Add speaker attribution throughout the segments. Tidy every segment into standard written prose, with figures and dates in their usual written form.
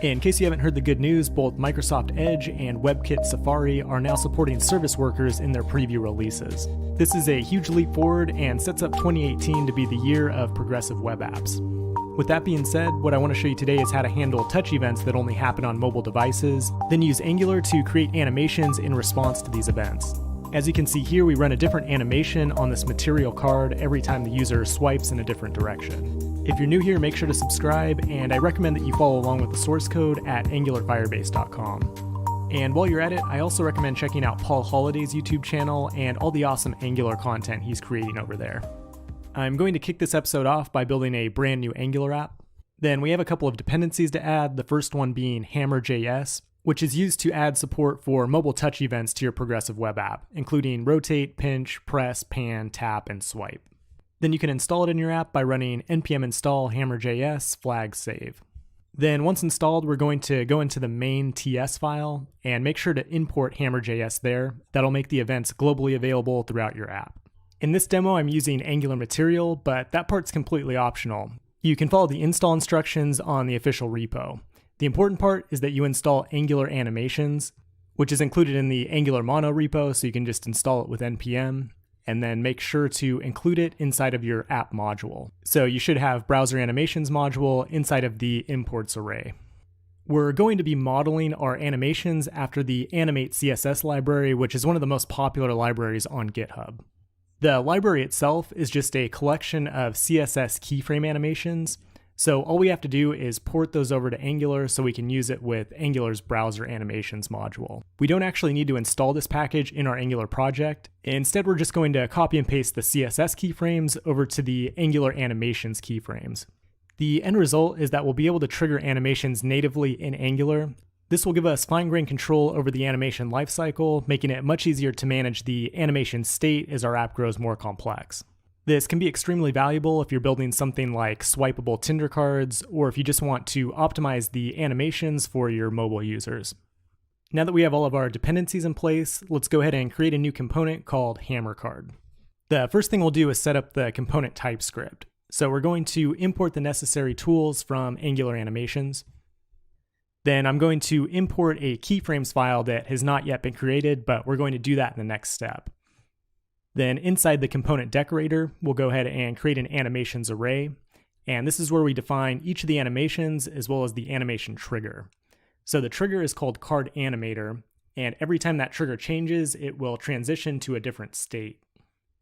Speaker 1: In case you haven't heard the good news, both Microsoft Edge and WebKit Safari are now supporting service workers in their preview releases. This is a huge leap forward and sets up 2018 to be the year of progressive web apps. With that being said, what I want to show you today is how to handle touch events that only happen on mobile devices, then use Angular to create animations in response to these events. As you can see here, we run a different animation on this material card every time the user swipes in a different direction. If you're new here, make sure to subscribe, and I recommend that you follow along with the source code at angularfirebase.com. And while you're at it, I also recommend checking out Paul Holliday's YouTube channel and all the awesome Angular content he's creating over there. I'm going to kick this episode off by building a brand new Angular app. Then we have a couple of dependencies to add, the first one being HammerJS, which is used to add support for mobile touch events to your progressive web app, including rotate, pinch, press, pan, tap, and swipe. Then you can install it in your app by running npm install hammerjs flag save. Then once installed, we're going to go into the main TS file and make sure to import HammerJS there. That'll make the events globally available throughout your app. In this demo, I'm using Angular material, but that part's completely optional. You can follow the install instructions on the official repo. The important part is that you install Angular animations, which is included in the Angular mono repo, so you can just install it with npm. And then make sure to include it inside of your app module. So you should have browser animations module inside of the imports array. We're going to be modeling our animations after the animate CSS library, which is one of the most popular libraries on GitHub. The library itself is just a collection of CSS keyframe animations. So all we have to do is port those over to Angular so we can use it with Angular's browser animations module. We don't actually need to install this package in our Angular project. Instead, we're just going to copy and paste the CSS keyframes over to the Angular animations keyframes. The end result is that we'll be able to trigger animations natively in Angular. This will give us fine-grained control over the animation lifecycle, making it much easier to manage the animation state as our app grows more complex. This can be extremely valuable if you're building something like swipeable Tinder cards, or if you just want to optimize the animations for your mobile users. Now that we have all of our dependencies in place, let's go ahead and create a new component called HammerCard. The first thing we'll do is set up the component type script. So we're going to import the necessary tools from Angular animations. Then I'm going to import a keyframes file that has not yet been created, but we're going to do that in the next step. Then inside the component decorator, we'll go ahead and create an animations array. And this is where we define each of the animations as well as the animation trigger. So the trigger is called card animator, and every time that trigger changes, it will transition to a different state.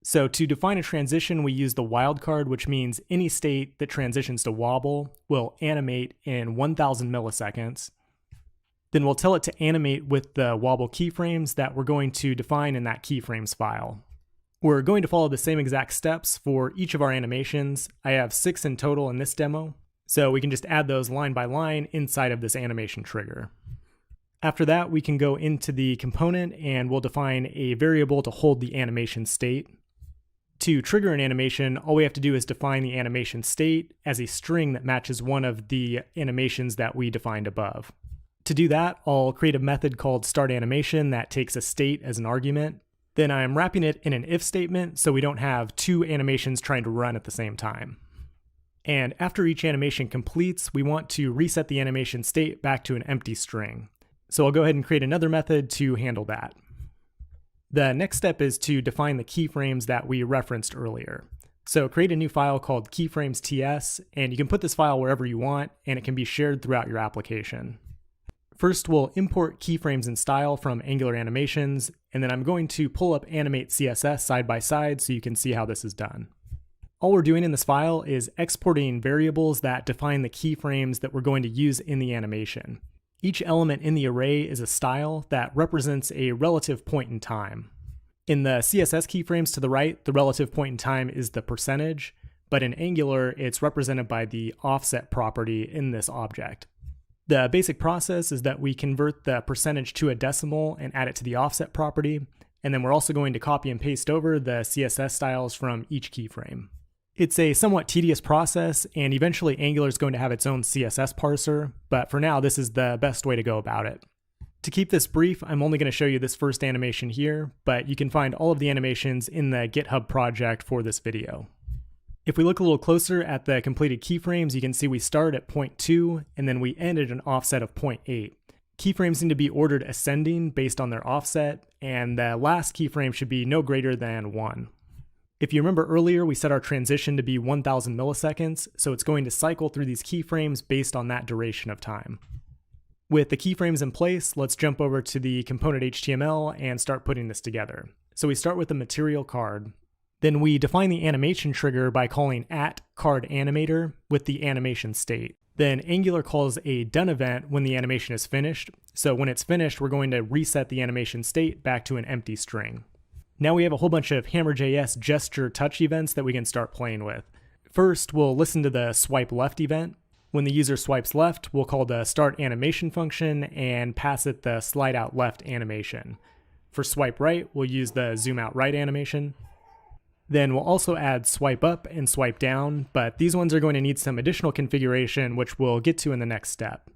Speaker 1: So to define a transition, we use the wildcard, which means any state that transitions to wobble will animate in 1000 milliseconds. Then we'll tell it to animate with the wobble keyframes that we're going to define in that keyframes file. We're going to follow the same exact steps for each of our animations. I have 6 in total in this demo, so we can just add those line by line inside of this animation trigger. After that, we can go into the component and we'll define a variable to hold the animation state. To trigger an animation, all we have to do is define the animation state as a string that matches one of the animations that we defined above. To do that, I'll create a method called startAnimation that takes a state as an argument. Then I'm wrapping it in an if statement so we don't have 2 animations trying to run at the same time. And after each animation completes, we want to reset the animation state back to an empty string. So I'll go ahead and create another method to handle that. The next step is to define the keyframes that we referenced earlier. So create a new file called keyframes.ts, and you can put this file wherever you want, and it can be shared throughout your application. First, we'll import keyframes and style from Angular animations, and then I'm going to pull up animate CSS side by side so you can see how this is done. All we're doing in this file is exporting variables that define the keyframes that we're going to use in the animation. Each element in the array is a style that represents a relative point in time. In the CSS keyframes to the right, the relative point in time is the percentage, but in Angular, it's represented by the offset property in this object. The basic process is that we convert the percentage to a decimal and add it to the offset property, and then we're also going to copy and paste over the CSS styles from each keyframe. It's a somewhat tedious process, and eventually Angular is going to have its own CSS parser, but for now this is the best way to go about it. To keep this brief, I'm only going to show you this first animation here, but you can find all of the animations in the GitHub project for this video. If we look a little closer at the completed keyframes, you can see we start at 0.2 and then we end at an offset of 0.8. Keyframes need to be ordered ascending based on their offset, and the last keyframe should be no greater than 1. If you remember earlier, we set our transition to be 1000 milliseconds, so it's going to cycle through these keyframes based on that duration of time. With the keyframes in place, let's jump over to the component HTML and start putting this together. So we start with the material card. Then we define the animation trigger by calling @cardAnimator with the animation state. Then Angular calls a done event when the animation is finished. So when it's finished, we're going to reset the animation state back to an empty string. Now we have a whole bunch of HammerJS gesture touch events that we can start playing with. First, we'll listen to the swipe left event. When the user swipes left, we'll call the start animation function and pass it the slide out left animation. For swipe right, we'll use the zoom out right animation. Then we'll also add swipe up and swipe down, but these ones are going to need some additional configuration, which we'll get to in the next step.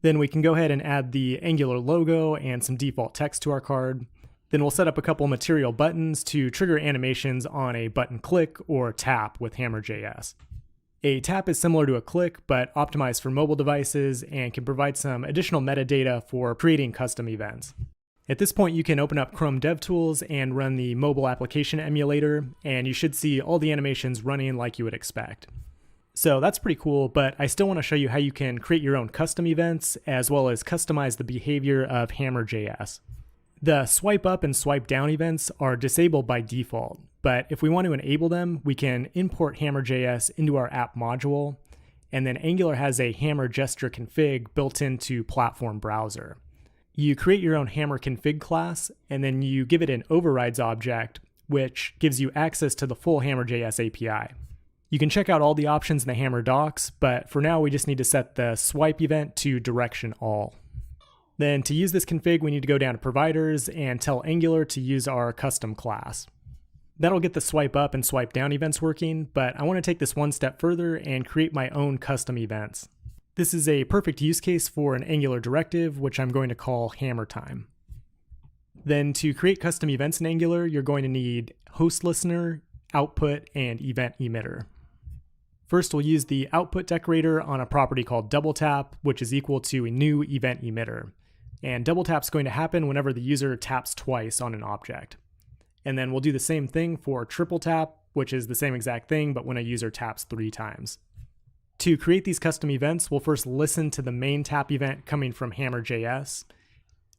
Speaker 1: Then we can go ahead and add the Angular logo and some default text to our card. Then we'll set up a couple material buttons to trigger animations on a button click or tap with HammerJS. A tap is similar to a click, but optimized for mobile devices and can provide some additional metadata for creating custom events. At this point, you can open up Chrome DevTools and run the mobile application emulator, and you should see all the animations running like you would expect. So that's pretty cool, but I still want to show you how you can create your own custom events, as well as customize the behavior of HammerJS. The swipe up and swipe down events are disabled by default, but if we want to enable them, we can import HammerJS into our app module, and then Angular has a Hammer gesture config built into Platform Browser. You create your own Hammer config class, and then you give it an overrides object, which gives you access to the full HammerJS API. You can check out all the options in the Hammer docs, but for now we just need to set the swipe event to direction all. Then to use this config, we need to go down to providers and tell Angular to use our custom class. That'll get the swipe up and swipe down events working, but I want to take this one step further and create my own custom events. This is a perfect use case for an Angular directive, which I'm going to call Hammer Time. Then to create custom events in Angular, you're going to need host listener, output, and event emitter. First, we'll use the output decorator on a property called double tap, which is equal to a new event emitter. And double tap's going to happen whenever the user taps twice on an object. And then we'll do the same thing for triple tap, which is the same exact thing, but when a user taps 3 times. To create these custom events, we'll first listen to the main tap event coming from HammerJS,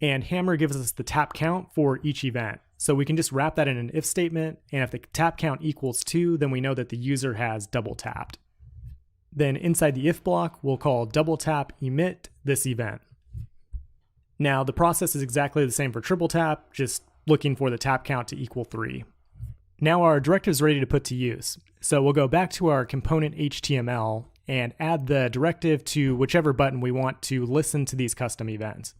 Speaker 1: and Hammer gives us the tap count for each event. So we can just wrap that in an if statement, and if the tap count equals 2, then we know that the user has double tapped. Then inside the if block, we'll call double tap emit this event. Now the process is exactly the same for triple tap, just looking for the tap count to equal 3. Now our directive is ready to put to use. So we'll go back to our component HTML and add the directive to whichever button we want to listen to these custom events.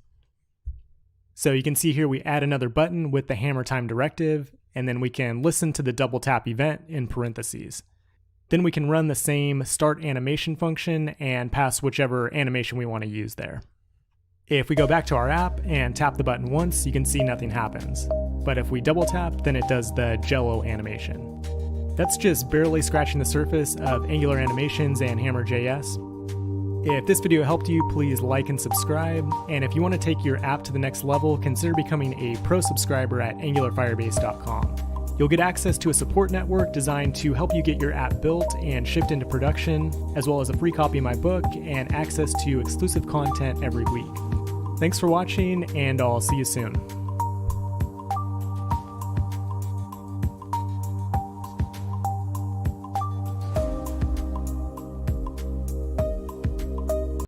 Speaker 1: So you can see here we add another button with the Hammer Time directive, and then we can listen to the double tap event in parentheses. Then we can run the same start animation function and pass whichever animation we want to use there. If we go back to our app and tap the button once, you can see nothing happens. But if we double tap, then it does the Jello animation. That's just barely scratching the surface of Angular animations and HammerJS. If this video helped you, please like and subscribe. And if you want to take your app to the next level, consider becoming a pro subscriber at angularfirebase.com. You'll get access to a support network designed to help you get your app built and shipped into production, as well as a free copy of my book and access to exclusive content every week. Thanks for watching, and I'll see you soon.